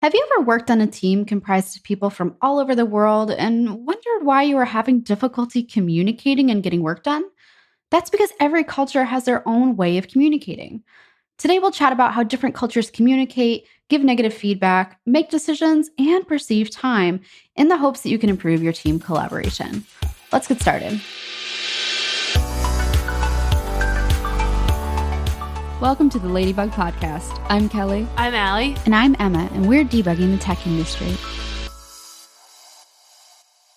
Have you ever worked on a team comprised of people from all over the world and wondered why you were having difficulty communicating and getting work done? That's because every culture has their own way of communicating. Today, we'll chat about how different cultures communicate, give negative feedback, make decisions, and perceive time in the hopes that you can improve your team collaboration. Let's get started. Welcome to the Ladybug Podcast. I'm Kelly. I'm Allie. And I'm Emma, and we're debugging the tech industry.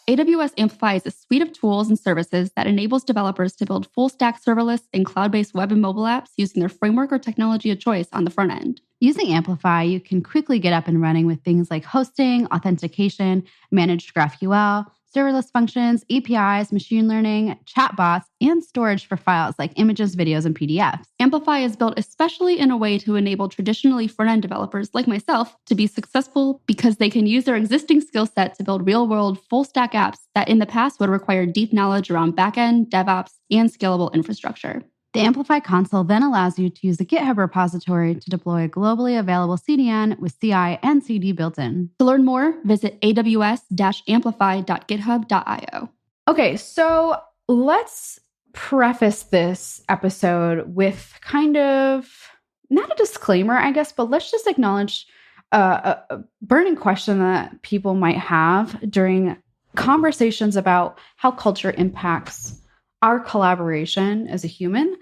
AWS Amplify is a suite of tools and services that enables developers to build full-stack serverless and cloud-based web and mobile apps using their framework or technology of choice on the front end. Using Amplify, you can quickly get up and running with things like hosting, authentication, managed GraphQL, serverless functions, APIs, machine learning, chatbots, and storage for files like images, videos, and PDFs. Amplify is built especially in a way to enable traditionally front-end developers like myself to be successful because they can use their existing skill set to build real-world full-stack apps that in the past would require deep knowledge around backend, DevOps, and scalable infrastructure. The Amplify console then allows you to use a GitHub repository to deploy a globally available CDN with CI and CD built in. To learn more, visit aws-amplify.github.io. Okay, so let's preface this episode with kind of, not a disclaimer, I guess, but let's just acknowledge a burning question that people might have during conversations about how culture impacts our collaboration as a human,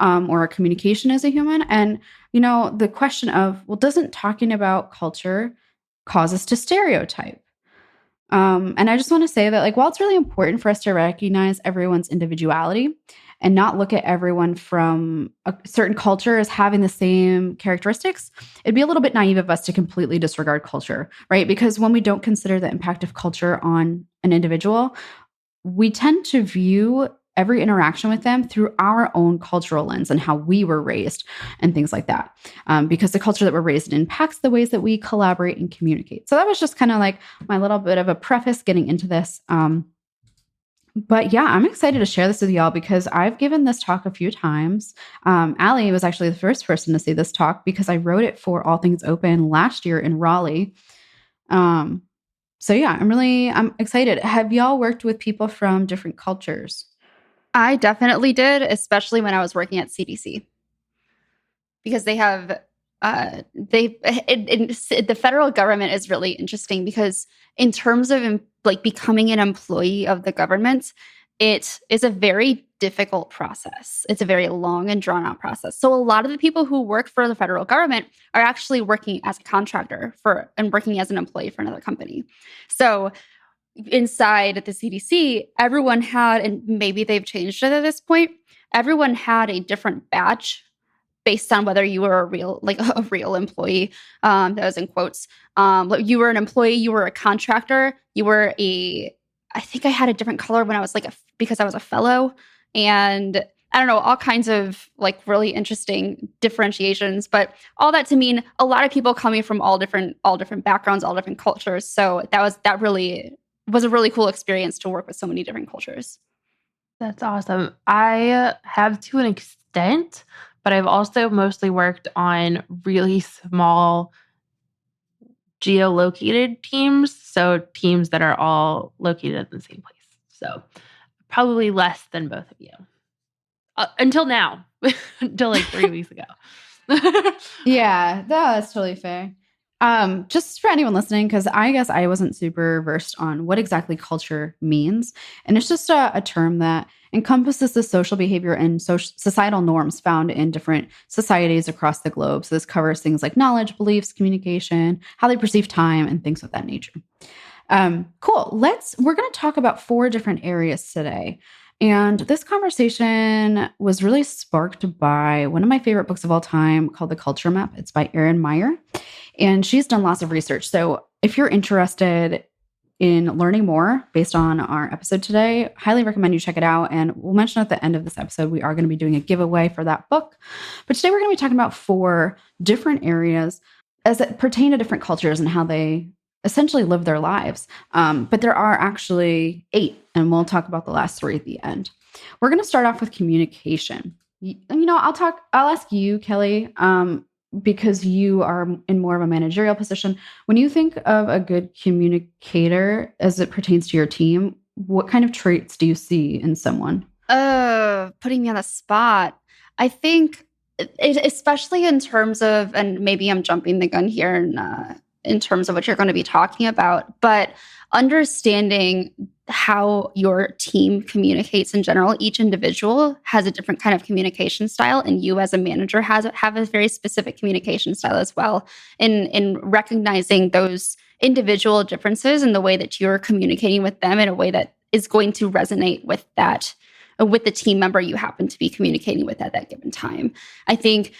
or our communication as a human. And, the question of, well, doesn't talking about culture cause us to stereotype? And I just want to say that, while it's really important for us to recognize everyone's individuality and not look at everyone from a certain culture as having the same characteristics, it'd be a little bit naive of us to completely disregard culture, right? Because when we don't consider the impact of culture on an individual, we tend to view every interaction with them through our own cultural lens and how we were raised and things like that. Because the culture that we're raised in impacts the ways that we collaborate and communicate. So that was just kind of like my little bit of a preface getting into this. But yeah, I'm excited to share this with y'all because I've given this talk a few times. Allie was actually the first person to see this talk because I wrote it for All Things Open last year in Raleigh. So yeah, I'm excited. Have y'all worked with people from different cultures? I definitely did, especially when I was working at CDC, because they have the federal government is really interesting because in terms of becoming an employee of the government, it is a very difficult process. It's a very long and drawn out process. So a lot of the people who work for the federal government are actually working as a contractor and working as an employee for another company. So inside the CDC, everyone had, and maybe they've changed it at this point, everyone had a different badge based on whether you were a real employee, that was in quotes. You were an employee, you were a contractor, I think I had a different color when I was because I was a fellow, and I don't know, all kinds of really interesting differentiations, but all that to mean a lot of people coming from all different backgrounds, all different cultures. So that really was a really cool experience to work with so many different cultures. That's awesome. I have to an extent, but I've also mostly worked on really small geolocated teams. So teams that are all located in the same place. So probably less than both of you. Until now, until 3 weeks ago. Yeah, that's totally fair. Just for anyone listening, because I guess I wasn't super versed on what exactly culture means. And it's just a term that encompasses the social behavior and societal norms found in different societies across the globe. So this covers things like knowledge, beliefs, communication, how they perceive time, and things of that nature. Cool. We're going to talk about 4 different areas today. And this conversation was really sparked by one of my favorite books of all time called The Culture Map. It's by Erin Meyer. And she's done lots of research. So if you're interested in learning more based on our episode today, highly recommend you check it out. And we'll mention at the end of this episode, we are going to be doing a giveaway for that book. But today we're going to be talking about 4 different areas as it pertain to different cultures and how they essentially live their lives. But there are actually 8, and we'll talk about the last 3 at the end. We're going to start off with communication. I'll ask you, Kelly, because you are in more of a managerial position, when you think of a good communicator as it pertains to your team, what kind of traits do you see in someone? Putting me on the spot. I think, especially in terms of, and maybe I'm jumping the gun here in terms of what you're going to be talking about, but understanding how your team communicates in general. Each individual has a different kind of communication style, and you as a manager have a very specific communication style as well. In recognizing those individual differences in the way that you're communicating with them in a way that is going to resonate with with the team member you happen to be communicating with at that given time. I think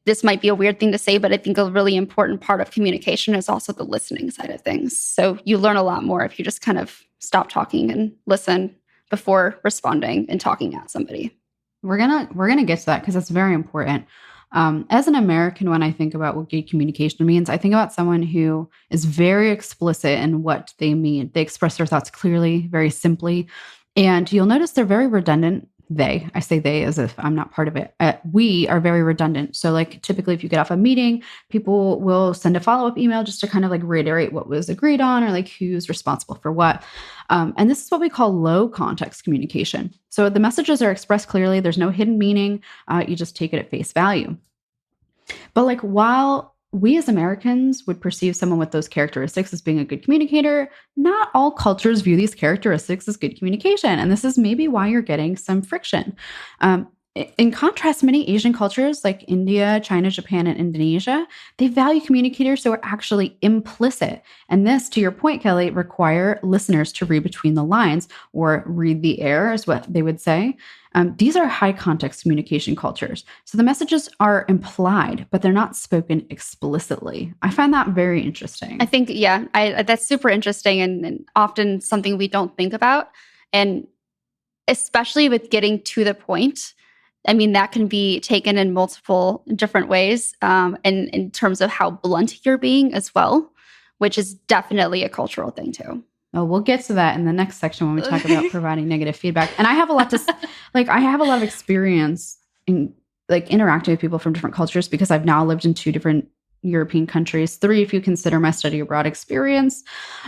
this might be a weird thing to say, but I think a really important part of communication is also the listening side of things. So you learn a lot more if you just kind of stop talking and listen before responding and talking at somebody. We're gonna get to that because that's very important. As an American, when I think about what good communication means, I think about someone who is very explicit in what they mean. They express their thoughts clearly, very simply. And you'll notice they're very redundant. I say they as if I'm not part of it. We are very redundant. So like typically if you get off a meeting, people will send a follow-up email just to kind of like reiterate what was agreed on or like who's responsible for what. And this is what we call low context communication. So the messages are expressed clearly. There's no hidden meaning. You just take it at face value. But like while we as Americans would perceive someone with those characteristics as being a good communicator, not all cultures view these characteristics as good communication. And this is maybe why you're getting some friction. In contrast, many Asian cultures like India, China, Japan, and Indonesia, they value communicators who are actually implicit. And this, to your point, Kelly, require listeners to read between the lines or read the air is what they would say. These are high context communication cultures. So the messages are implied, but they're not spoken explicitly. I find that very interesting. I think, yeah, that's super interesting and often something we don't think about. And especially with getting to the point, I mean, that can be taken in multiple different ways, and in terms of how blunt you're being as well, which is definitely a cultural thing too. Oh, we'll get to that in the next section when we talk about providing negative feedback. And I have a lot to I have a lot of experience in like interacting with people from different cultures because I've now lived in 2 different European countries, 3 if you consider my study abroad experience.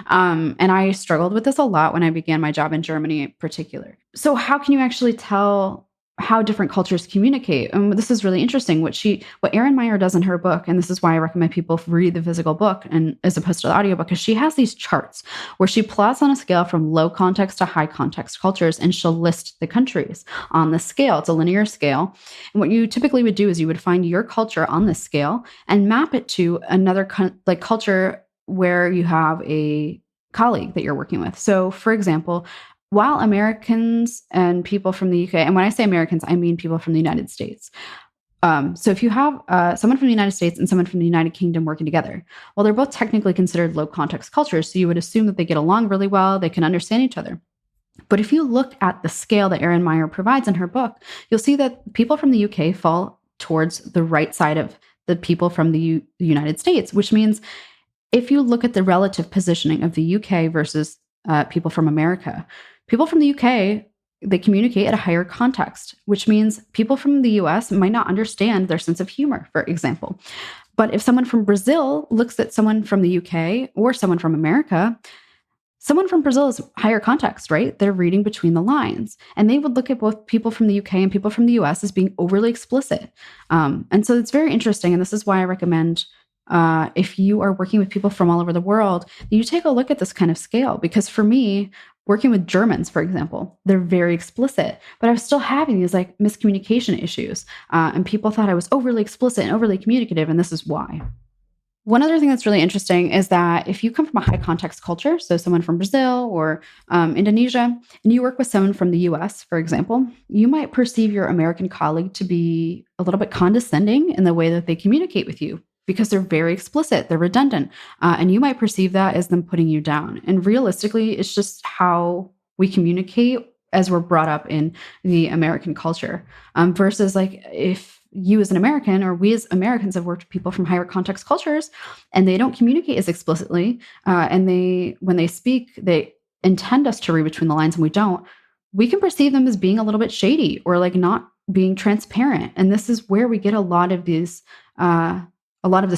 And I struggled with this a lot when I began my job in Germany in particular. So how can you actually tell how different cultures communicate? And this is really interesting. What Erin Meyer does in her book, and this is why I recommend people read the physical book and as opposed to the audiobook, because she has these charts where she plots on a scale from low context to high context cultures, and she'll list the countries on the scale. It's a linear scale. And what you typically would do is you would find your culture on this scale and map it to another culture where you have a colleague that you're working with. So for example, while Americans and people from the UK, and when I say Americans, I mean people from the United States. So if you have someone from the United States and someone from the United Kingdom working together, well, they're both technically considered low context cultures. So you would assume that they get along really well, they can understand each other. But if you look at the scale that Erin Meyer provides in her book, you'll see that people from the UK fall towards the right side of the people from the United States, which means if you look at the relative positioning of the UK versus people from America, people from the UK, they communicate at a higher context, which means people from the US might not understand their sense of humor, for example. But if someone from Brazil looks at someone from the UK or someone from America, someone from Brazil is higher context, right? They're reading between the lines. And they would look at both people from the UK and people from the US as being overly explicit. And so it's very interesting. And this is why I recommend if you are working with people from all over the world, you take a look at this kind of scale. Because for me, working with Germans, for example, they're very explicit, but I was still having these like miscommunication issues. And people thought I was overly explicit and overly communicative, and this is why. One other thing that's really interesting is that if you come from a high context culture, so someone from Brazil or Indonesia, and you work with someone from the US, for example, you might perceive your American colleague to be a little bit condescending in the way that they communicate with you, because they're very explicit, they're redundant, and you might perceive that as them putting you down. And realistically, it's just how we communicate as we're brought up in the American culture, versus like if you as an American or we as Americans have worked with people from higher context cultures and they don't communicate as explicitly, and when they speak, they intend us to read between the lines and we don't, we can perceive them as being a little bit shady or like not being transparent. And this is where we get a lot of this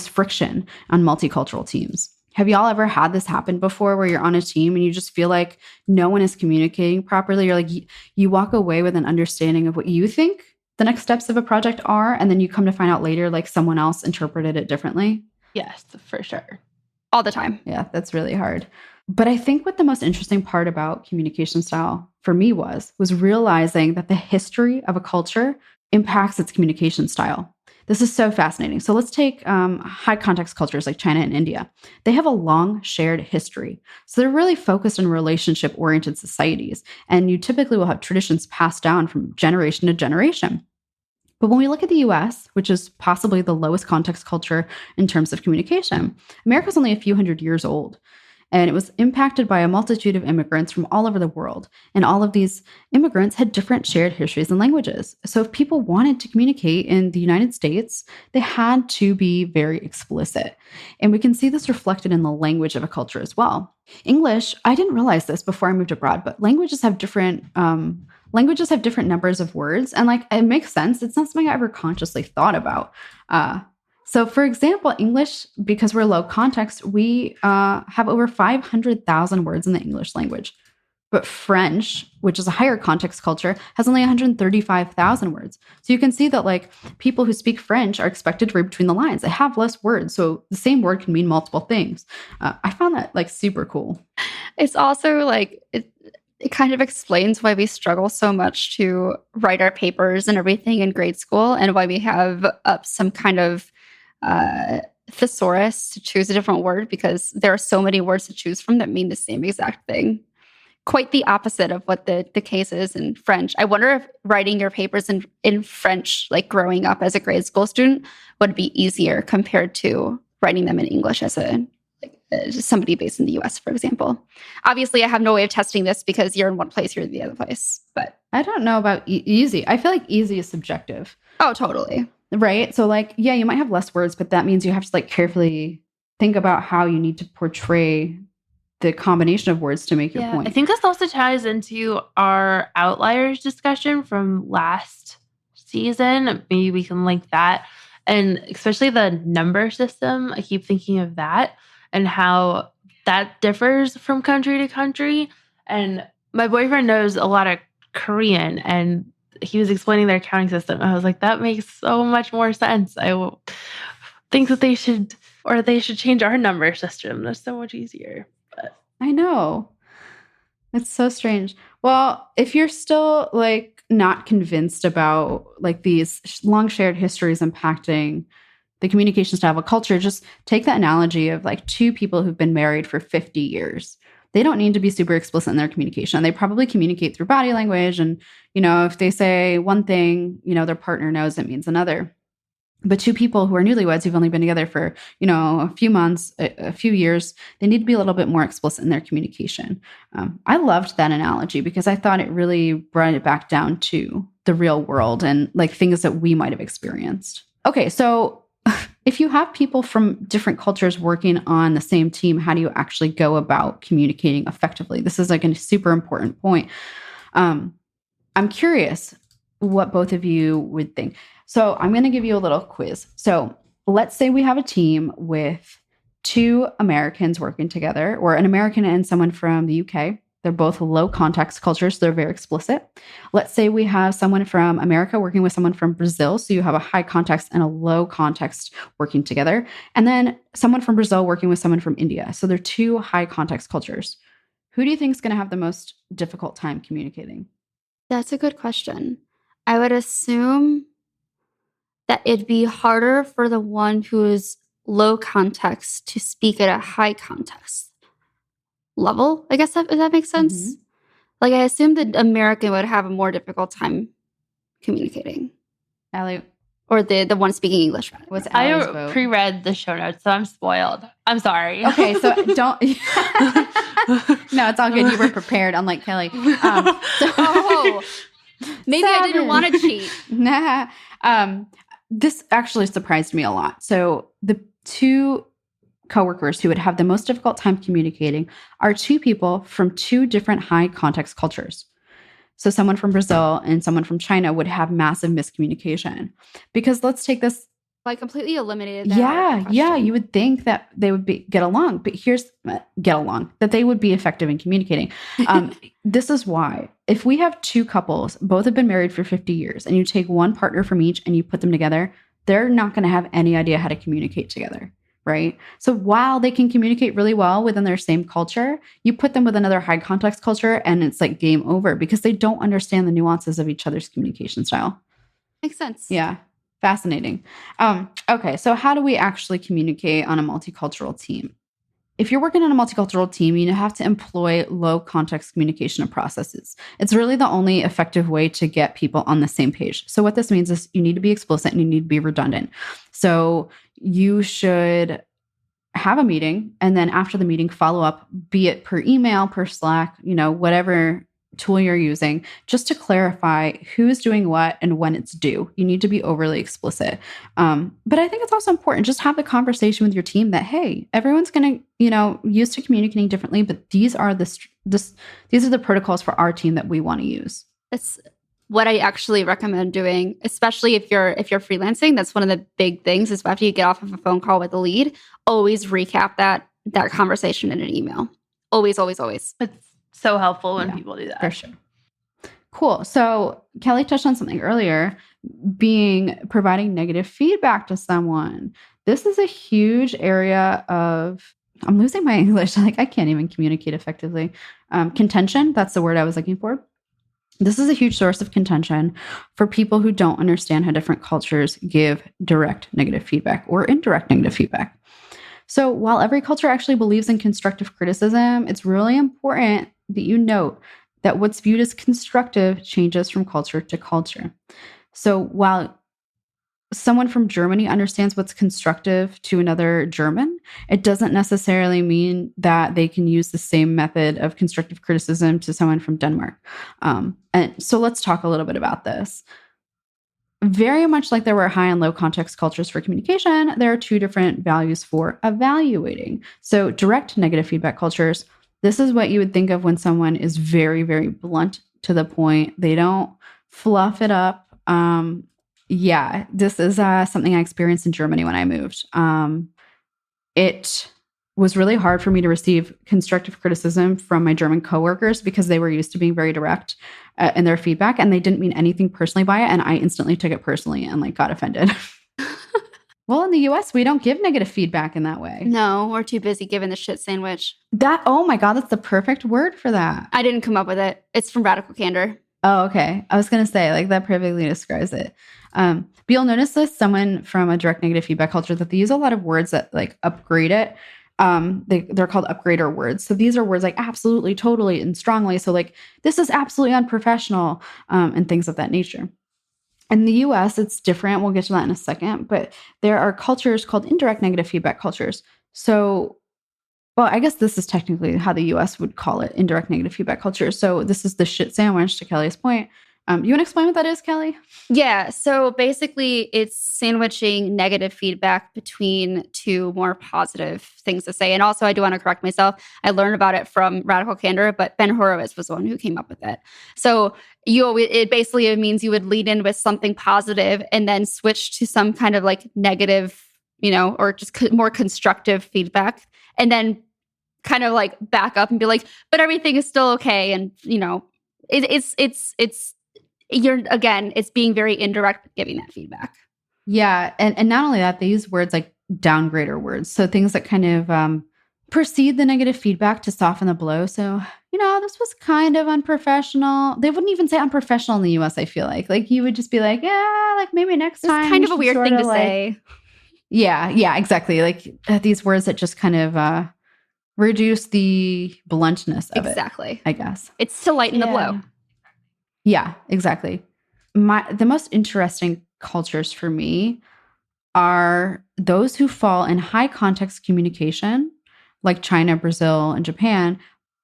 friction on multicultural teams. Have y'all ever had this happen before where you're on a team and you just feel like no one is communicating properly? You're like, you walk away with an understanding of what you think the next steps of a project are, and then you come to find out later, like someone else interpreted it differently? Yes, for sure. All the time. Yeah, that's really hard. But I think what the most interesting part about communication style for me was realizing that the history of a culture impacts its communication style. This is so fascinating. So let's take high context cultures like China and India. They have a long shared history. So they're really focused on relationship-oriented societies. And you typically will have traditions passed down from generation to generation. But when we look at the US, which is possibly the lowest context culture in terms of communication, America's only a few hundred years old. And it was impacted by a multitude of immigrants from all over the world. And all of these immigrants had different shared histories and languages. So if people wanted to communicate in the United States, they had to be very explicit. And we can see this reflected in the language of a culture as well. English, I didn't realize this before I moved abroad, but languages have different numbers of words. And like, it makes sense. It's not something I ever consciously thought about. So for example, English, because we're low context, we have over 500,000 words in the English language. But French, which is a higher context culture, has only 135,000 words. So you can see that like people who speak French are expected to read between the lines. They have less words. So the same word can mean multiple things. I found that like super cool. It's also like, it kind of explains why we struggle so much to write our papers and everything in grade school, and why we have some kind of thesaurus to choose a different word, because there are so many words to choose from that mean the same exact thing. Quite the opposite of what the case is in French. I wonder if writing your papers in French, like growing up as a grade school student, would be easier compared to writing them in English as somebody based in the US, for example. Obviously, I have no way of testing this because you're in one place, you're in the other place. But I don't know about easy. I feel like easy is subjective. Oh, totally. Right? So like, yeah, you might have less words, but that means you have to like carefully think about how you need to portray the combination of words to make your point. I think this also ties into our outliers discussion from last season. Maybe we can link that. And especially the number system, I keep thinking of that and how that differs from country to country. And my boyfriend knows a lot of Korean, and he was explaining their counting system. I was like, that makes so much more sense. I think that they should change our number system. That's so much easier. But I know. It's so strange. Well, if you're still like not convinced about like these long shared histories impacting the communication style of a culture, just take the analogy of like two people who've been married for 50 years. They don't need to be super explicit in their communication. They probably communicate through body language. And, if they say one thing, their partner knows it means another. But two people who are newlyweds who've only been together for, a few months, a few years, they need to be a little bit more explicit in their communication. I loved that analogy because I thought it really brought it back down to the real world and like things that we might have experienced. Okay, so if you have people from different cultures working on the same team, how do you actually go about communicating effectively? This is like a super important point. I'm curious what both of you would think. So I'm going to give you a little quiz. So let's say we have a team with two Americans working together, or an American and someone from the UK. They're both low context cultures, so they're very explicit. Let's say we have someone from America working with someone from Brazil, so you have a high context and a low context working together. And then someone from Brazil working with someone from India. So they're two high context cultures. Who do you think is going to have the most difficult time communicating? That's a good question. I would assume that it'd be harder for the one who is low context to speak at a high context level, I guess, if that makes sense. Mm-hmm. Like, I assume that American would have a more difficult time communicating. Allie? Or the one speaking English. What's Allie's vote? I pre-read the show notes, so I'm spoiled. I'm sorry. Okay, so don't... No, it's all good. You were prepared, unlike Kelly. Maybe I didn't want to cheat. Nah. This actually surprised me a lot. So the two coworkers who would have the most difficult time communicating are two people from two different high context cultures. So someone from Brazil and someone from China would have massive miscommunication. Because let's take this. I completely eliminated that. Yeah. You would think that they would get along, but that they would be effective in communicating. This is why. If we have two couples, both have been married for 50 years, and you take one partner from each and you put them together, they're not going to have any idea how to communicate together. Right? So while they can communicate really well within their same culture, you put them with another high context culture and it's like game over because they don't understand the nuances of each other's communication style. Makes sense. Yeah. Fascinating. Okay. So how do we actually communicate on a multicultural team? If you're working on a multicultural team, you have to employ low context communication processes. It's really the only effective way to get people on the same page. So what this means is you need to be explicit and you need to be redundant. So you should have a meeting and then after the meeting follow up, be it per email, per Slack, whatever tool you're using, just to clarify who's doing what and when it's due. You need to be overly explicit. But I think it's also important just have the conversation with your team that, hey, everyone's going to, used to communicating differently, but these are the protocols for our team that we want to use. That's what I actually recommend doing, especially if you're freelancing. That's one of the big things is after you get off of a phone call with the lead, always recap that conversation in an email. Always, always, always. It's so helpful when people do that. For sure. Cool. So Kelly touched on something earlier, providing negative feedback to someone. This is a huge area of, I'm losing my English. I can't even communicate effectively. Contention. That's the word I was looking for. This is a huge source of contention for people who don't understand how different cultures give direct negative feedback or indirect negative feedback. So while every culture actually believes in constructive criticism, it's really important that you note that what's viewed as constructive changes from culture to culture. So while someone from Germany understands what's constructive to another German, it doesn't necessarily mean that they can use the same method of constructive criticism to someone from Denmark. And so let's talk a little bit about this. Very much like there were high and low context cultures for communication, there are two different values for evaluating. So direct negative feedback cultures, this is what you would think of when someone is very, very blunt to the point. They don't fluff it up. This is something I experienced in Germany when I moved. It was really hard for me to receive constructive criticism from my German coworkers because they were used to being very direct in their feedback and they didn't mean anything personally by it. And I instantly took it personally and got offended. Well, in the US, we don't give negative feedback in that way. No, we're too busy giving the shit sandwich. Oh my God, that's the perfect word for that. I didn't come up with it. It's from Radical Candor. Oh, okay. I was going to say that perfectly describes it. But you'll notice this, someone from a direct negative feedback culture, that they use a lot of words that upgrade it. They're called upgrader words. So these are words like absolutely, totally, and strongly. So this is absolutely unprofessional, and things of that nature. In the US, it's different. We'll get to that in a second. But there are cultures called indirect negative feedback cultures. So, well, I guess this is technically how the US would call it, indirect negative feedback culture. So this is the shit sandwich, to Kelly's point. You want to explain what that is, Kelly? Yeah. So basically, it's sandwiching negative feedback between two more positive things to say. And also, I do want to correct myself. I learned about it from Radical Candor, but Ben Horowitz was the one who came up with it. So it means you would lead in with something positive and then switch to some kind of negative, or just more constructive feedback. And then kind of back up and be but everything is still okay. And, it's being indirect indirect giving that feedback. Yeah. And not only that, they use words like downgrader words. So things that kind of precede the negative feedback to soften the blow. So, this was kind of unprofessional. They wouldn't even say unprofessional in the US, I feel like. You would just be maybe next time. It's kind of a weird thing to say. Yeah, exactly. These words that just kind of reduce the bluntness of it. Exactly. I guess. It's to lighten the blow. Yeah, exactly. The most interesting cultures for me are those who fall in high context communication, like China, Brazil, and Japan,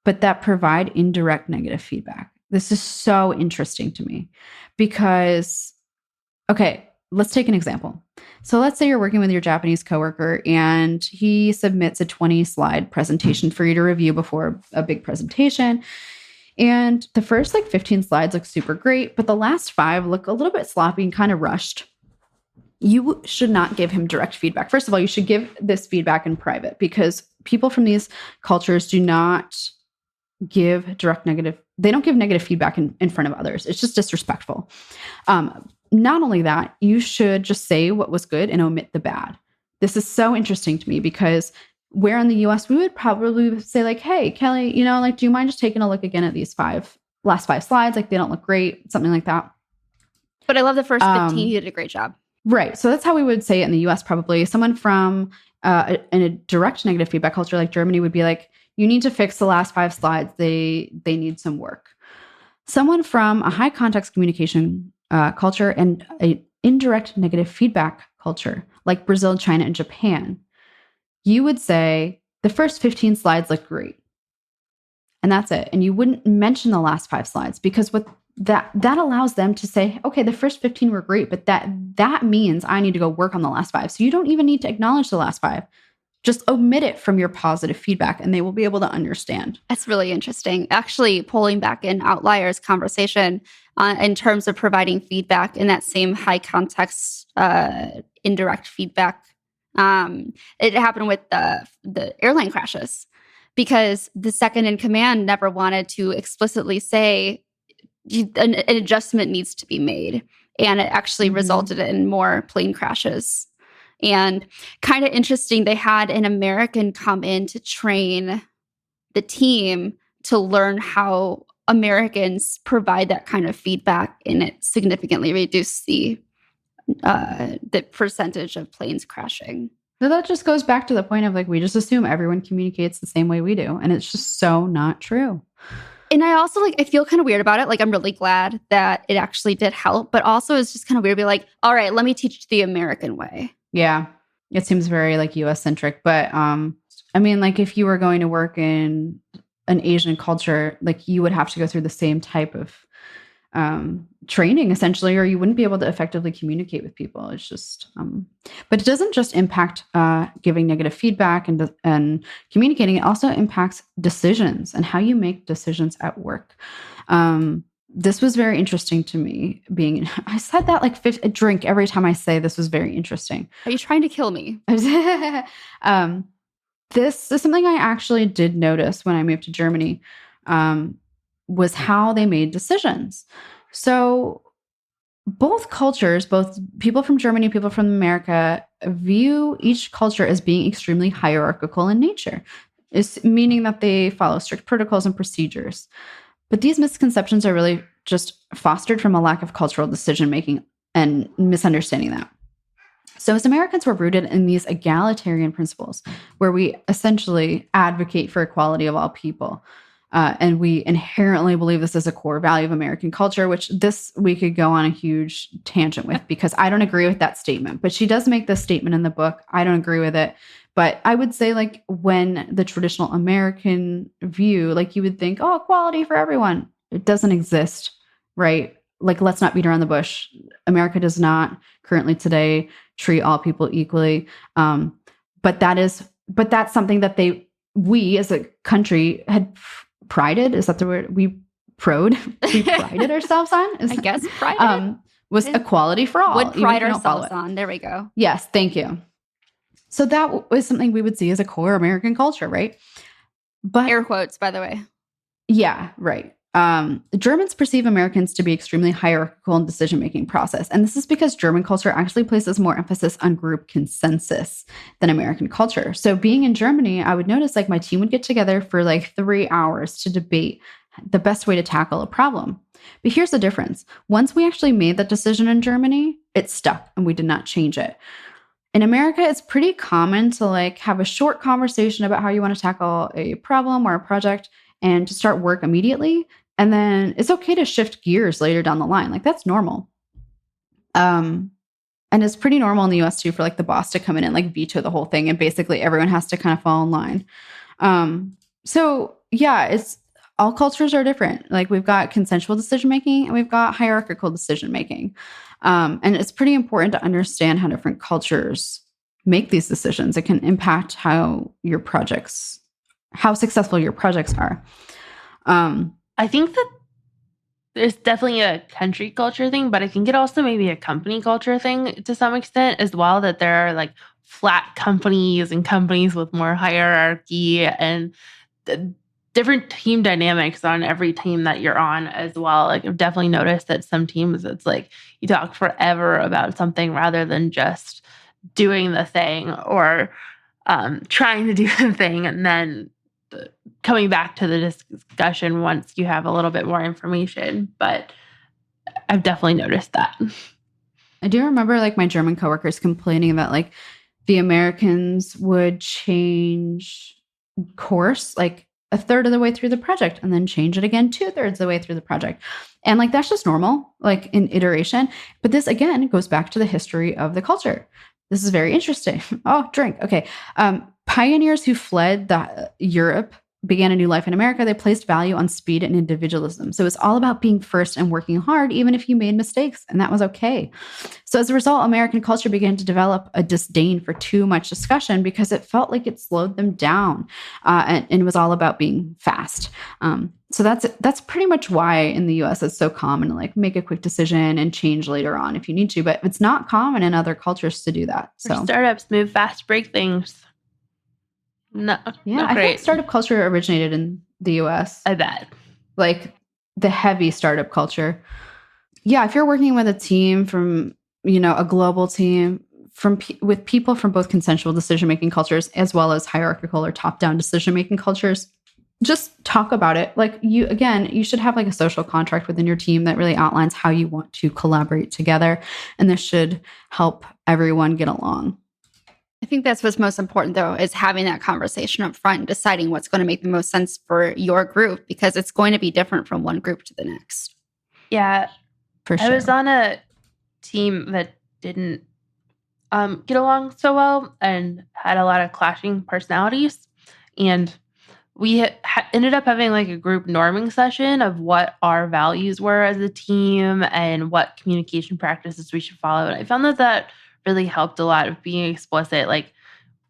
but that provide indirect negative feedback. This is so interesting to me because, okay, let's take an example. So let's say you're working with your Japanese coworker and he submits a 20-slide presentation for you to review before a big presentation. And the first like 15 slides look super great, but the last 5 look a little bit sloppy and kind of rushed. You should not give him direct feedback. First of all, you should give this feedback in private, because people from these cultures do not give direct negative. They don't give negative feedback in front of others. It's just disrespectful. Not only that, you should just say what was good and omit the bad. This is so interesting to me, because where in the US we would probably say like, hey, Kelly, you know, like, do you mind just taking a look again at these last 5 slides? Like, they don't look great, something like that. But I love the first 15. You did a great job. Right. So that's how we would say it in the US probably. Someone from in a direct negative feedback culture like Germany would be like, you need to fix the last 5 slides. They need some work. Someone from a high context communication culture and an indirect negative feedback culture like Brazil, China, and Japan, you would say the first 15 slides look great. And that's it. And you wouldn't mention the last 5 slides, because what that allows them to say, okay, the first 15 were great, but that means I need to go work on the last 5. So you don't even need to acknowledge the last 5. Just omit it from your positive feedback, and they will be able to understand. That's really interesting. Actually, pulling back in Outliers conversation in terms of providing feedback in that same high context, indirect feedback, it happened with the airline crashes, because the second in command never wanted to explicitly say an adjustment needs to be made. And it actually resulted in more plane crashes. And kind of interesting, they had an American come in to train the team to learn how Americans provide that kind of feedback, and it significantly reduced the percentage of planes crashing. So that just goes back to the point of like, we just assume everyone communicates the same way we do. And it's just so not true. And I also I feel kind of weird about it. Like, I'm really glad that it actually did help, but also it's just kind of weird to be like, all right, let me teach the American way. Yeah. It seems very like US centric, but I mean, like, if you were going to work in an Asian culture, like, you would have to go through the same type of training essentially, or you wouldn't be able to effectively communicate with people. It's just, but it doesn't just impact giving negative feedback and communicating. It also impacts decisions and how you make decisions at work. This was very interesting to me. I said that like a drink every time I say this was very interesting. Are you trying to kill me? This is something I actually did notice when I moved to Germany, was how they made decisions. So both cultures, both people from Germany, people from America, view each culture as being extremely hierarchical in nature, meaning that they follow strict protocols and procedures. But these misconceptions are really just fostered from a lack of cultural decision-making and misunderstanding that. So as Americans, we're rooted in these egalitarian principles where we essentially advocate for equality of all people. And we inherently believe this is a core value of American culture, which we could go on a huge tangent with, because I don't agree with that statement. But she does make this statement in the book. I don't agree with it. But I would say, like, when the traditional American view, like, you would think, oh, equality for everyone. It doesn't exist, right? Like, let's not beat around the bush. America does not currently today treat all people equally. But that's something that we as a country had prided. Is that the word? We prided ourselves on? I guess prided. Was equality for all. Would pride ourselves on. There we go. Yes, thank you. So that was something we would see as a core American culture, right? But air quotes, by the way. Yeah, right. Germans perceive Americans to be extremely hierarchical in decision-making process. And this is because German culture actually places more emphasis on group consensus than American culture. So being in Germany, I would notice like my team would get together for like 3 hours to debate the best way to tackle a problem. But here's the difference. Once we actually made that decision in Germany, it stuck and we did not change it. In America, it's pretty common to like have a short conversation about how you want to tackle a problem or a project and to start work immediately. And then it's okay to shift gears later down the line. Like that's normal. And it's pretty normal in the US too for like the boss to come in and like veto the whole thing. And basically everyone has to kind of fall in line. So yeah, all cultures are different. Like we've got consensual decision-making and we've got hierarchical decision-making. And it's pretty important to understand how different cultures make these decisions. It can impact how successful your projects are. I think that there's definitely a country culture thing, but I think it also may be a company culture thing to some extent as well, that there are like flat companies and companies with more hierarchy and different team dynamics on every team that you're on as well. Like I've definitely noticed that some teams it's like you talk forever about something rather than just doing the thing or trying to do the thing and then coming back to the discussion once you have a little bit more information. But I've definitely noticed that. I do remember like my German coworkers complaining that like the Americans would change course like a third of the way through the project and then change it again 2/3 of the way through the project. And like that's just normal, like in iteration. But this again goes back to the history of the culture. This is very interesting. Oh, drink. Okay. Pioneers who fled Europe began a new life in America. They placed value on speed and individualism. So it's all about being first and working hard, even if you made mistakes, and that was okay. So as a result, American culture began to develop a disdain for too much discussion because it felt like it slowed them down, and it was all about being fast. So that's pretty much why in the U.S. it's so common to like make a quick decision and change later on if you need to, but it's not common in other cultures to do that. So startups move fast, break things. No, yeah, I think startup culture originated in the U.S. I bet. Like the heavy startup culture. Yeah, if you're working with a team from, a global team with people from both consensual decision-making cultures as well as hierarchical or top-down decision-making cultures, just talk about it. Like you should have like a social contract within your team that really outlines how you want to collaborate together. And this should help everyone get along. I think that's what's most important, though, is having that conversation up front and deciding what's going to make the most sense for your group, because it's going to be different from one group to the next. Yeah, for sure. I was on a team that didn't get along so well and had a lot of clashing personalities. And we ended up having like a group norming session of what our values were as a team and what communication practices we should follow. And I found that really helped a lot of being explicit. Like,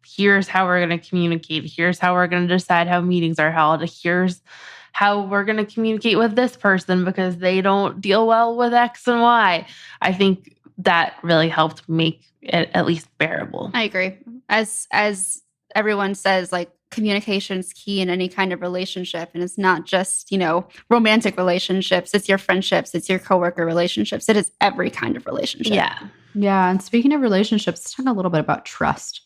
here's how we're going to communicate. Here's how we're going to decide how meetings are held. Here's how we're going to communicate with this person because they don't deal well with X and Y. I think that really helped make it at least bearable. I agree. As everyone says, like, communication is key in any kind of relationship. And it's not just, romantic relationships. It's your friendships. It's your coworker relationships. It is every kind of relationship. Yeah. Yeah. And speaking of relationships, let's talk a little bit about trust.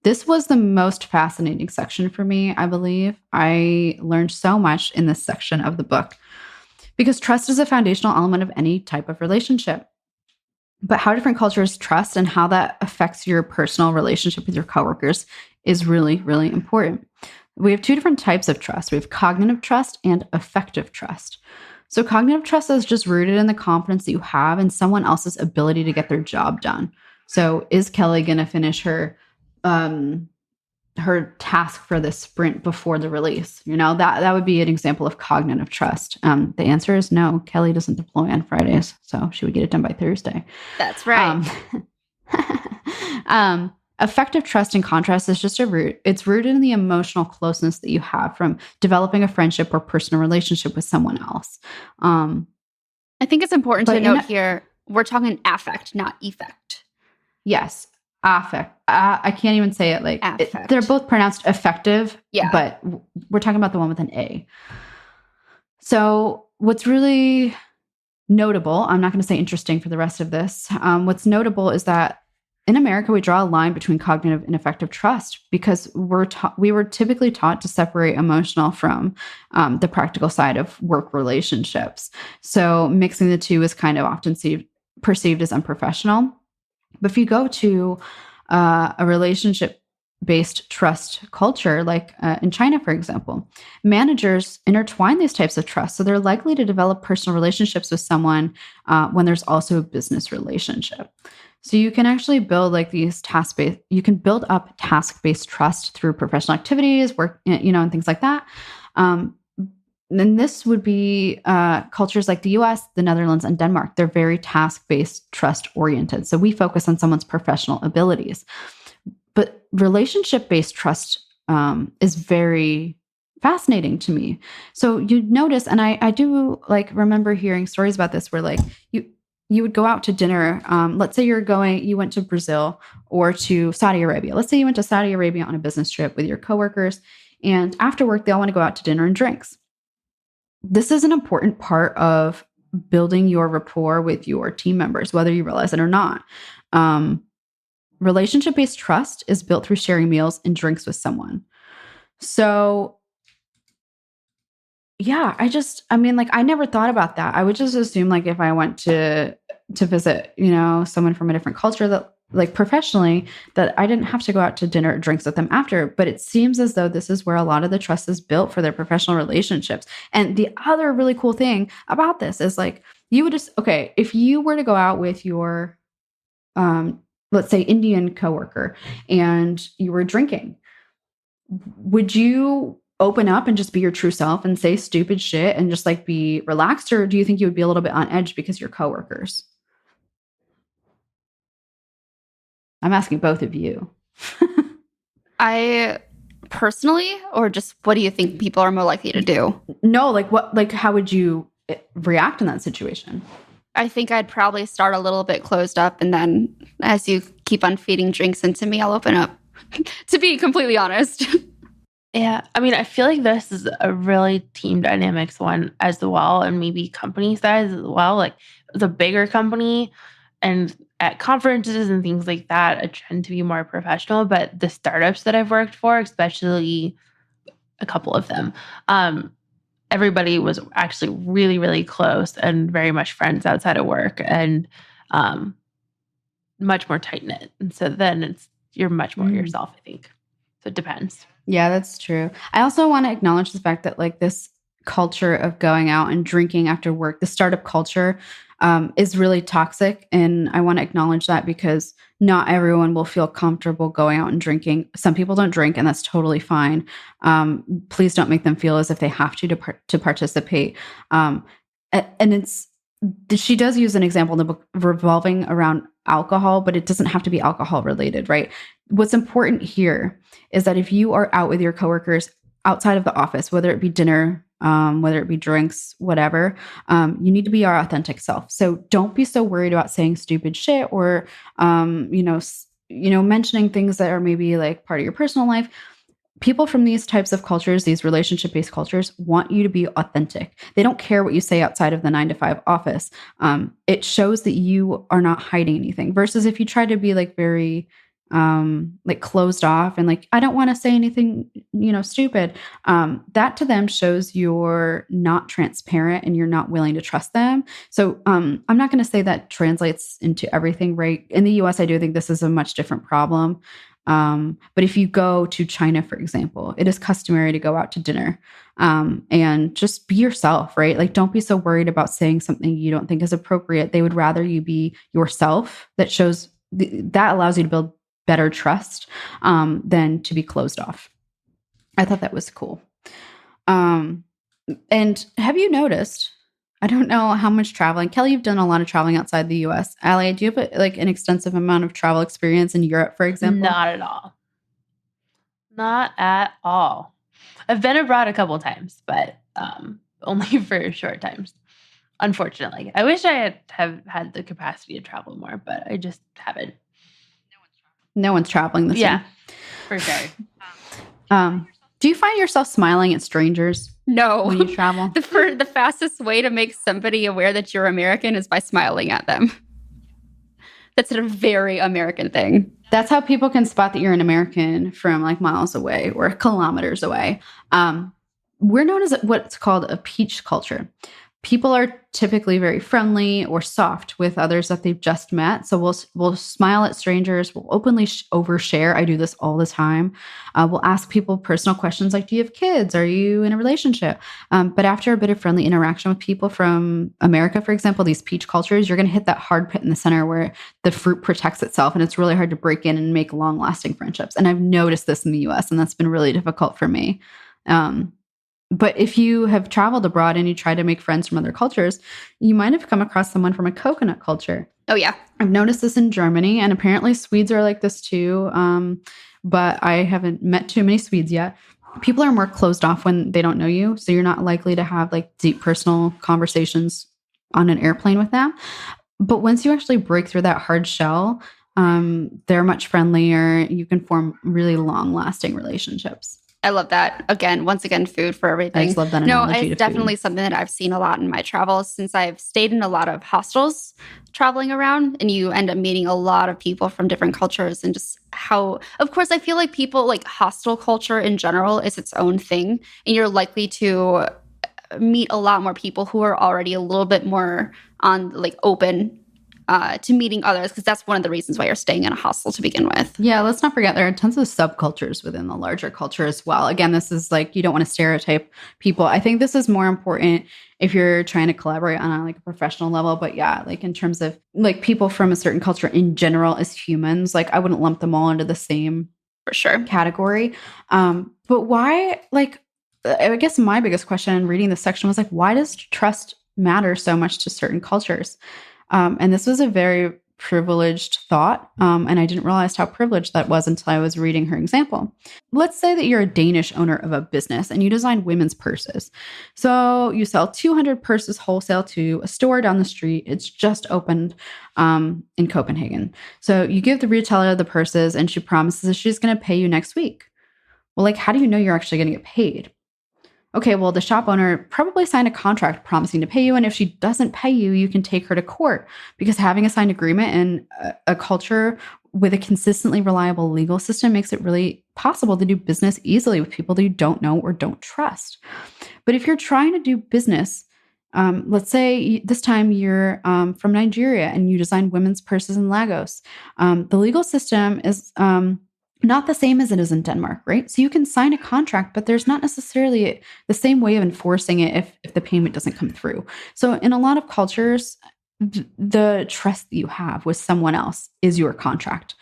This was the most fascinating section for me, I believe. I learned so much in this section of the book because trust is a foundational element of any type of relationship. But how different cultures trust and how that affects your personal relationship with your coworkers is really, really important. We have two different types of trust. We have cognitive trust and affective trust. So cognitive trust is just rooted in the confidence that you have in someone else's ability to get their job done. So is Kelly going to finish her task for the sprint before the release? That would be an example of cognitive trust. The answer is no. Kelly doesn't deploy on Fridays, so she would get it done by Thursday. That's right. Affective trust, in contrast, is just it's rooted in the emotional closeness that you have from developing a friendship or personal relationship with someone else. I think it's important to note here, we're talking affect, not effect. Yes. Affect. I can't even say it like they're both pronounced effective, but we're talking about the one with an A. So what's really notable, I'm not going to say interesting for the rest of this. What's notable is that in America, we draw a line between cognitive and affective trust because we were typically taught to separate emotional from the practical side of work relationships. So mixing the two is kind of often perceived as unprofessional. But if you go to a relationship-based trust culture, like in China, for example, managers intertwine these types of trust. So they're likely to develop personal relationships with someone when there's also a business relationship. So you can actually build like these you can build up task-based trust through professional activities, work, and things like that. And this would be cultures like the US, the Netherlands, and Denmark. They're very task-based, trust-oriented. So we focus on someone's professional abilities. But relationship-based trust is very fascinating to me. So you notice, and I do like remember hearing stories about this where like you would go out to dinner. Let's say you went to Brazil or to Saudi Arabia. Let's say you went to Saudi Arabia on a business trip with your coworkers, and after work, they all want to go out to dinner and drinks. This is an important part of building your rapport with your team members, whether you realize it or not. Relationship-based trust is built through sharing meals and drinks with someone. So yeah, I mean, like, I never thought about that. I would just assume, like, if I went to visit, someone from a different culture that, like, professionally, that I didn't have to go out to dinner or drinks with them after. But it seems as though this is where a lot of the trust is built for their professional relationships. And the other really cool thing about this is, like, you would just, okay, if you were to go out with your, let's say, Indian coworker and you were drinking, would you open up and just be your true self and say stupid shit and just like be relaxed? Or do you think you would be a little bit on edge because you're coworkers? I'm asking both of you. I personally, or just what do you think people are more likely to do? No, like how would you react in that situation? I think I'd probably start a little bit closed up, and then as you keep on feeding drinks into me, I'll open up, to be completely honest. Yeah, I mean, I feel like this is a really team dynamics one as well, and maybe company size as well. Like the bigger company and at conferences and things like that, I tend to be more professional. But the startups that I've worked for, especially a couple of them, everybody was actually really, really close and very much friends outside of work and much more tight knit. And so then you're much more yourself, I think. So it depends. Yeah, that's true. I also want to acknowledge the fact that like this culture of going out and drinking after work, the startup culture is really toxic. And I want to acknowledge that because not everyone will feel comfortable going out and drinking. Some people don't drink, and that's totally fine. Please don't make them feel as if they have to participate. And she does use an example in the book revolving around alcohol, but it doesn't have to be alcohol related, right? What's important here is that if you are out with your coworkers outside of the office, whether it be dinner, whether it be drinks, whatever, you need to be your authentic self. So don't be so worried about saying stupid shit or, mentioning things that are maybe like part of your personal life. People from these types of cultures, these relationship-based cultures, want you to be authentic. They don't care what you say outside of the 9-to-5 office. It shows that you are not hiding anything. Versus if you try to be like very like closed off and like, I don't want to say anything, stupid. That to them shows you're not transparent and you're not willing to trust them. So I'm not going to say that translates into everything, right? In the US, I do think this is a much different problem. But if you go to China, for example, it is customary to go out to dinner and just be yourself, right? Like, don't be so worried about saying something you don't think is appropriate. They would rather you be yourself. That allows you to build better trust than to be closed off. I thought that was cool. And have you noticed, I don't know how much traveling, Kelly, you've done a lot of traveling outside the US. Allie, do you have an extensive amount of travel experience in Europe, for example? Not at all. Not at all. I've been abroad a couple times, but only for short times. Unfortunately, I wish I have had the capacity to travel more, but I just haven't. No one's traveling this yeah, year. For sure. Do you find yourself smiling at strangers? No. When you travel? The fastest way to make somebody aware that you're American is by smiling at them. That's a very American thing. That's how people can spot that you're an American from like miles away or kilometers away. We're known as what's called a peach culture. People are typically very friendly or soft with others that they've just met. So we'll smile at strangers. We'll openly overshare. I do this all the time. We'll ask people personal questions like, do you have kids? Are you in a relationship? But after a bit of friendly interaction with people from America, for example, these peach cultures, you're going to hit that hard pit in the center where the fruit protects itself. And it's really hard to break in and make long-lasting friendships. And I've noticed this in the US, and that's been really difficult for me. But if you have traveled abroad and you try to make friends from other cultures, you might have come across someone from a coconut culture. Oh, yeah. I've noticed this in Germany, and apparently Swedes are like this too. But I haven't met too many Swedes yet. People are more closed off when they don't know you. So you're not likely to have like deep personal conversations on an airplane with them. But once you actually break through that hard shell, they're much friendlier. You can form really long-lasting relationships. I love that. Once again, food for everything. I just love that No, analogy to it's definitely food. something that I've seen a lot in my travels since I've stayed in a lot of hostels traveling around, and you end up meeting a lot of people from different cultures and just how, of course, I feel like people like hostel culture in general is its own thing, and you're likely to meet a lot more people who are already a little bit more on like open to meeting others, because that's one of the reasons why you're staying in a hostel to begin with. Yeah, let's not forget there are tons of subcultures within the larger culture as well. Again, this is like, you don't want to stereotype people. I think this is more important if you're trying to collaborate on a professional level. But yeah, like in terms of like people from a certain culture in general as humans, like I wouldn't lump them all into the same For sure. category. But why, like, I guess my biggest question in reading this section was like, why does trust matter so much to certain cultures? And this was a very privileged thought. And I didn't realize how privileged that was until I was reading her example. Let's say that you're a Danish owner of a business and you design women's purses. So you sell 200 purses wholesale to a store down the street. It's just opened in Copenhagen. So you give the retailer the purses and she promises that she's going to pay you next week. Well, like, how do you know you're actually going to get paid? Okay, well, the shop owner probably signed a contract promising to pay you. And if she doesn't pay you, you can take her to court, because having a signed agreement in a culture with a consistently reliable legal system makes it really possible to do business easily with people that you don't know or don't trust. But if you're trying to do business, let's say this time you're from Nigeria and you design women's purses in Lagos, the legal system is not the same as it is in Denmark, right? So you can sign a contract, but there's not necessarily the same way of enforcing it if the payment doesn't come through. So in a lot of cultures, the trust that you have with someone else is your contract.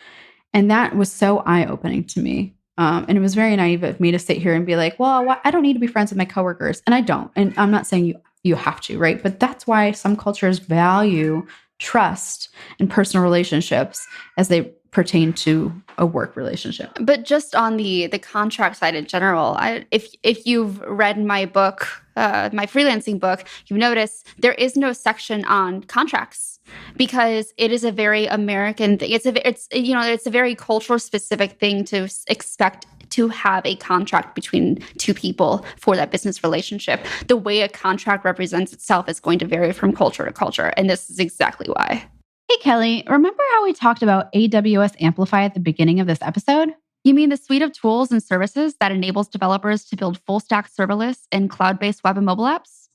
And that was so eye-opening to me. And it was very naive of me to sit here and be like, well, I don't need to be friends with my coworkers. And I don't. And I'm not saying you have to, right? But that's why some cultures value trust and personal relationships as they pertain to a work relationship. But just on the contract side in general, if you've read my book, my freelancing book, you've noticed there is no section on contracts, because it is a very American thing. It's a very cultural specific thing to expect to have a contract between two people for that business relationship. The way a contract represents itself is going to vary from culture to culture, and this is exactly why. Hey, Kelly, remember how we talked about AWS Amplify at the beginning of this episode? You mean the suite of tools and services that enables developers to build full-stack serverless and cloud-based web and mobile apps?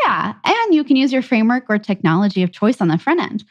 Yeah, and you can use your framework or technology of choice on the front end.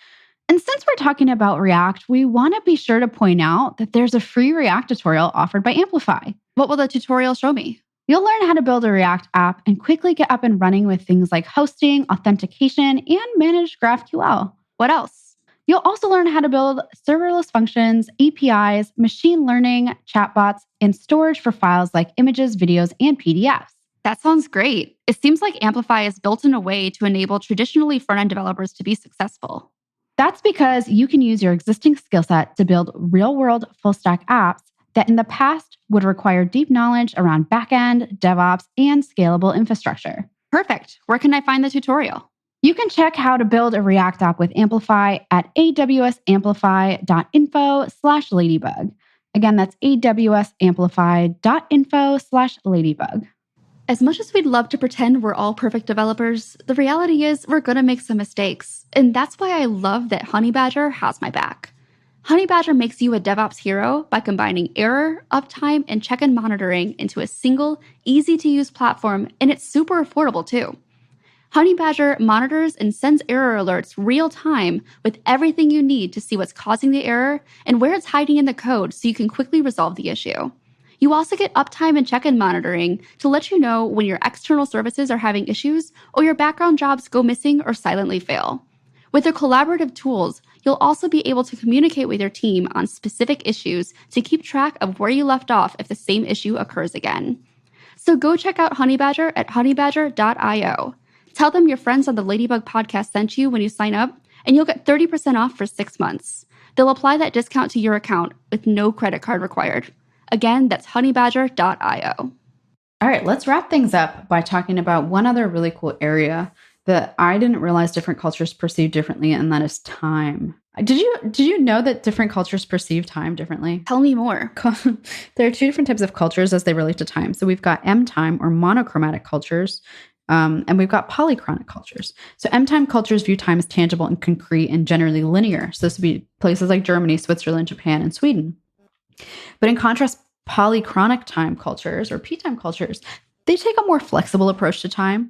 And since we're talking about React, we want to be sure to point out that there's a free React tutorial offered by Amplify. What will the tutorial show me? You'll learn how to build a React app and quickly get up and running with things like hosting, authentication, and managed GraphQL. What else? You'll also learn how to build serverless functions, APIs, machine learning, chatbots, and storage for files like images, videos, and PDFs. That sounds great. It seems like Amplify is built in a way to enable traditionally front-end developers to be successful. That's because you can use your existing skill set to build real-world full-stack apps that in the past would require deep knowledge around backend, DevOps, and scalable infrastructure. Perfect. Where can I find the tutorial? You can check how to build a React app with Amplify at awsamplify.info/ladybug. Again, that's awsamplify.info/ladybug. As much as we'd love to pretend we're all perfect developers, the reality is we're going to make some mistakes. And that's why I love that Honeybadger has my back. Honeybadger makes you a DevOps hero by combining error, uptime, and check-in monitoring into a single, easy-to-use platform, and it's super affordable too. Honeybadger monitors and sends error alerts real time with everything you need to see what's causing the error and where it's hiding in the code so you can quickly resolve the issue. You also get uptime and check-in monitoring to let you know when your external services are having issues or your background jobs go missing or silently fail. With their collaborative tools, you'll also be able to communicate with your team on specific issues to keep track of where you left off if the same issue occurs again. So go check out Honeybadger at honeybadger.io. Tell them your friends on the Ladybug podcast sent you when you sign up, and you'll get 30% off for 6 months. They'll apply that discount to your account with no credit card required. Again, that's honeybadger.io. All right, let's wrap things up by talking about one other really cool area that I didn't realize different cultures perceive differently, and that is time. Did you know that different cultures perceive time differently? Tell me more. There are two different types of cultures as they relate to time. So we've got M time or monochromatic cultures, and we've got polychronic cultures. So M time cultures view time as tangible and concrete and generally linear. So this would be places like Germany, Switzerland, Japan, and Sweden. But in contrast, polychronic time cultures or P time cultures, they take a more flexible approach to time.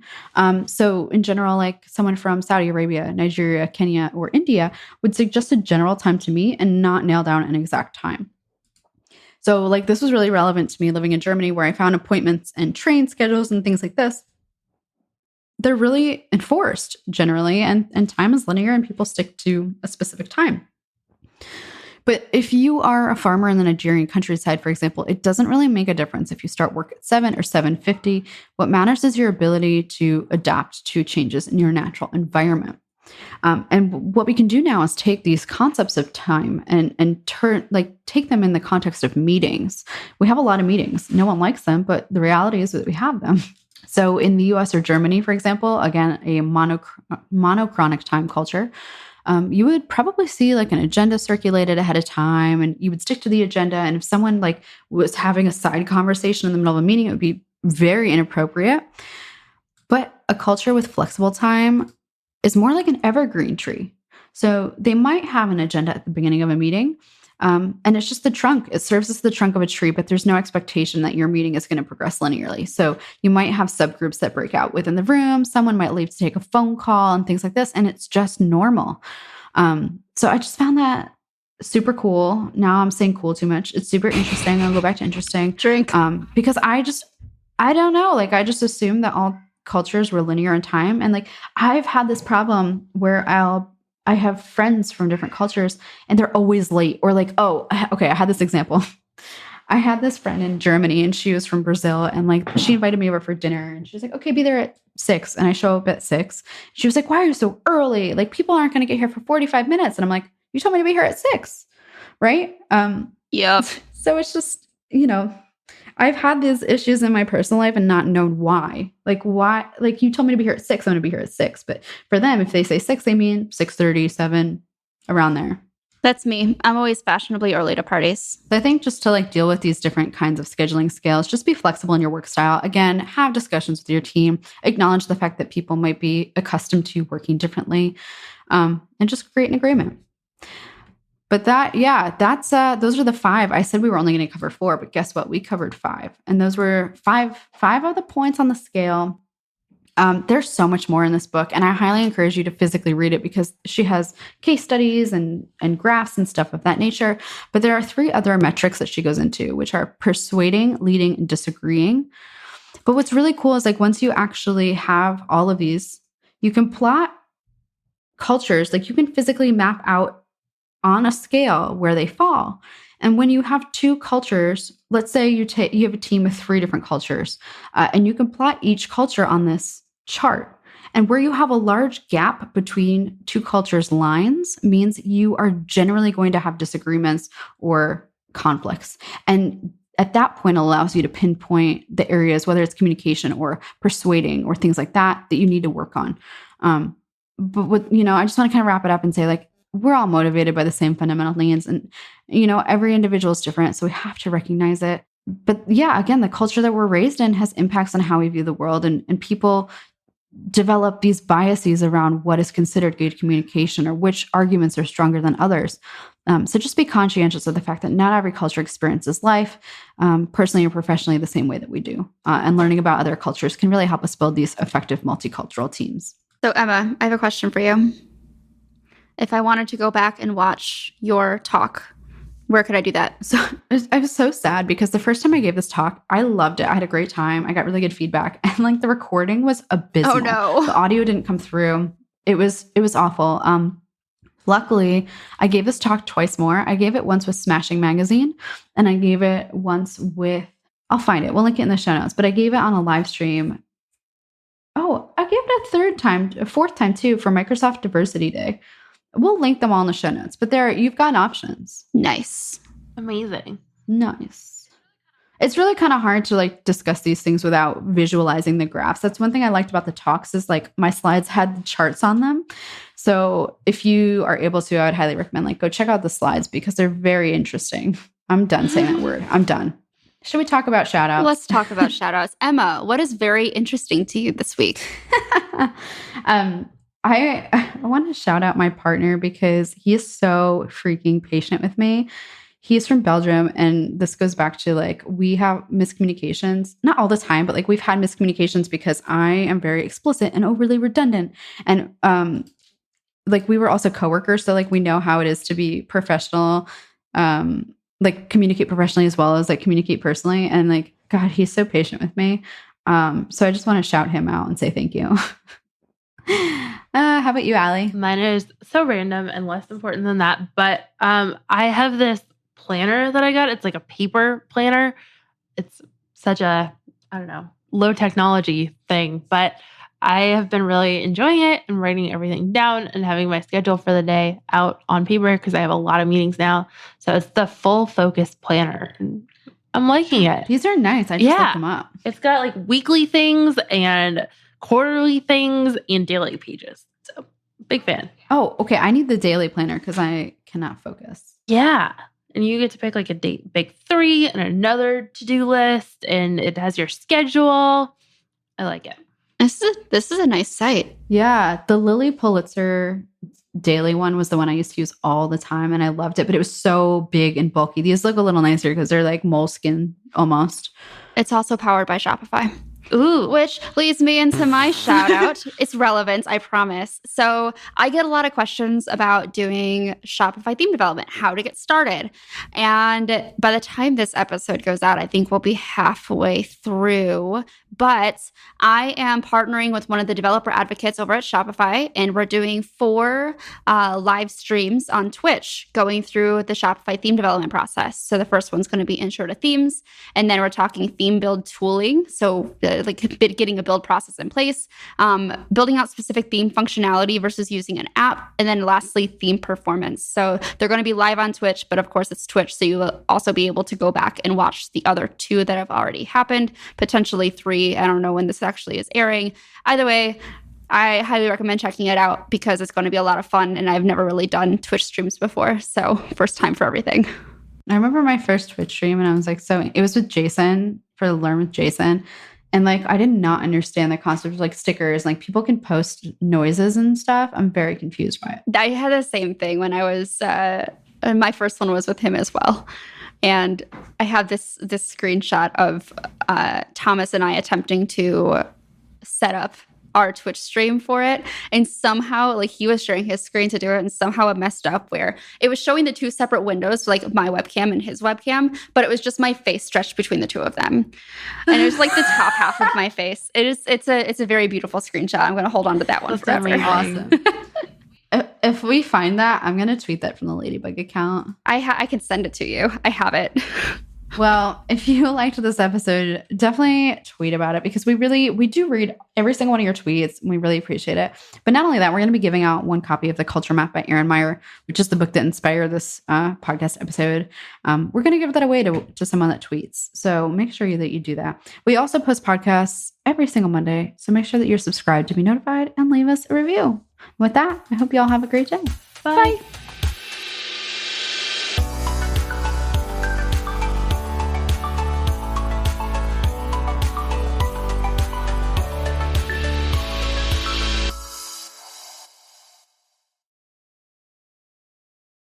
So in general, like someone from Saudi Arabia, Nigeria, Kenya, or India would suggest a general time to me and not nail down an exact time. So like this was really relevant to me living in Germany, where I found appointments and train schedules and things like this. They're really enforced generally, and time is linear and people stick to a specific time. But if you are a farmer in the Nigerian countryside, for example, it doesn't really make a difference if you start work at 7 or 7:50. What matters is your ability to adapt to changes in your natural environment. And what we can do now is take these concepts of time and take them in the context of meetings. We have a lot of meetings. No one likes them, but the reality is that we have them. So in the US or Germany, for example, again, a monochronic time culture, you would probably see like an agenda circulated ahead of time, and you would stick to the agenda. And if someone like was having a side conversation in the middle of a meeting, it would be very inappropriate. But a culture with flexible time is more like an evergreen tree. So they might have an agenda at the beginning of a meeting, and it's just the trunk. It serves as the trunk of a tree, but there's no expectation that your meeting is going to progress linearly. So you might have subgroups that break out within the room. Someone might leave to take a phone call and things like this, and it's just normal. So I just found that super cool. Now I'm saying cool too much. It's super interesting. I'll go back to interesting. Drink. Because I don't know. Like I just assumed that all cultures were linear in time. And like I've had this problem where I have friends from different cultures and they're always late, or like, okay, I had this example. I had this friend in Germany and she was from Brazil, and like she invited me over for dinner and she was like, okay, be there at 6. And I show up at 6. She was like, why are you so early? Like people aren't going to get here for 45 minutes. And I'm like, you told me to be here at 6. Right. Yep. So it's just, I've had these issues in my personal life and not known why. Like you told me to be here at 6, I'm going to be here at 6. But for them, if they say 6, they mean 6:30, 7, around there. That's me. I'm always fashionably early to parties. So I think just to like deal with these different kinds of scheduling scales, just be flexible in your work style. Again, have discussions with your team, acknowledge the fact that people might be accustomed to working differently, and just create an agreement. But those are the 5. I said we were only going to cover 4, but guess what? We covered 5. And those were five of the points on the scale. There's so much more in this book, and I highly encourage you to physically read it because she has case studies and graphs and stuff of that nature. But there are 3 other metrics that she goes into, which are persuading, leading, and disagreeing. But what's really cool is like once you actually have all of these, you can plot cultures, like you can physically map out on a scale where they fall. And when you have 2 cultures, let's say you have a team with 3 different cultures, and you can plot each culture on this chart. And where you have a large gap between 2 cultures' lines means you are generally going to have disagreements or conflicts. And at that point, it allows you to pinpoint the areas, whether it's communication or persuading or things like that you need to work on. But I just want to kind of wrap it up and say, like, we're all motivated by the same fundamental needs. And, every individual is different. So we have to recognize it. But yeah, again, the culture that we're raised in has impacts on how we view the world. And people develop these biases around what is considered good communication or which arguments are stronger than others. So just be conscientious of the fact that not every culture experiences life, personally or professionally, the same way that we do. And learning about other cultures can really help us build these effective multicultural teams. So Emma, I have a question for you. If I wanted to go back and watch your talk, where could I do that? So I was so sad because the first time I gave this talk, I loved it. I had a great time. I got really good feedback. And like the recording was abysmal. Oh no. The audio didn't come through. It was awful. Luckily, I gave this talk twice more. I gave it once with Smashing Magazine, and I gave it once with, I'll find it. We'll link it in the show notes, but I gave it on a live stream. Oh, I gave it a 4th time too for Microsoft Diversity Day. We'll link them all in the show notes, but you've got options. Nice. Amazing. Nice. It's really kind of hard to like discuss these things without visualizing the graphs. That's one thing I liked about the talks is like my slides had the charts on them. So if you are able to, I would highly recommend like go check out the slides because they're very interesting. I'm done saying that word. I'm done. Should we talk about shout outs? Let's talk about shout outs. Emma, what is very interesting to you this week? I want to shout out my partner because he is so freaking patient with me. He's from Belgium, and this goes back to like we have miscommunications, not all the time, but like we've had miscommunications because I am very explicit and overly redundant. And like we were also coworkers, so like we know how it is to be professional, like communicate professionally as well as like communicate personally. And like God, he's so patient with me. So I just want to shout him out and say thank you. How about you, Allie? Mine is so random and less important than that. But I have this planner that I got. It's like a paper planner. It's such a, I don't know, low technology thing. But I have been really enjoying it and writing everything down and having my schedule for the day out on paper because I have a lot of meetings now. So it's the full focus planner. And I'm liking it. These are nice. I just looked them up. It's got like weekly things and quarterly things and daily pages. So big fan. Oh, okay. I need the daily planner because I cannot focus. Yeah. And you get to pick like a big 3 and another to-do list, and it has your schedule. I like it. This is a nice site. Yeah. The Lily Pulitzer daily one was the one I used to use all the time, and I loved it, but it was so big and bulky. These look a little nicer because they're like moleskin almost. It's also powered by Shopify. Ooh. Which leads me into my shout out. It's relevant, I promise. So I get a lot of questions about doing Shopify theme development, how to get started. And by the time this episode goes out, I think we'll be halfway through. But I am partnering with one of the developer advocates over at Shopify, and we're doing 4 live streams on Twitch going through the Shopify theme development process. So the first one's going to be intro to themes, and then we're talking theme build tooling. So like getting a build process in place, building out specific theme functionality versus using an app, and then lastly, theme performance. So they're going to be live on Twitch, but of course it's Twitch, so you will also be able to go back and watch the other 2 that have already happened, potentially 3. I don't know when this actually is airing. Either way, I highly recommend checking it out because it's going to be a lot of fun, and I've never really done Twitch streams before, so first time for everything. I remember my first Twitch stream, and I was like, so it was with Jason for Learn with Jason. And like, I did not understand the concept of like stickers. Like people can post noises and stuff. I'm very confused by it. I had the same thing when I was, my first one was with him as well. And I have this screenshot of Thomas and I attempting to set up our Twitch stream for it. And somehow, like, he was sharing his screen to do it, and somehow it messed up where it was showing the 2 separate windows, like my webcam and his webcam, but it was just my face stretched between the 2 of them. And it was like the top half of my face. It's a very beautiful screenshot. I'm going to hold on to that one forever. Awesome. If we find that, I'm going to tweet that from the Ladybug account. I can send it to you. I have it. Well, if you liked this episode, definitely tweet about it because we do read every single one of your tweets and we really appreciate it. But not only that, we're going to be giving out 1 copy of The Culture Map by Aaron Meyer, which is the book that inspired this podcast episode. We're going to give that away to someone that tweets. So make sure that you do that. We also post podcasts every single Monday. So make sure that you're subscribed to be notified and leave us a review. With that, I hope you all have a great day. Bye. Bye.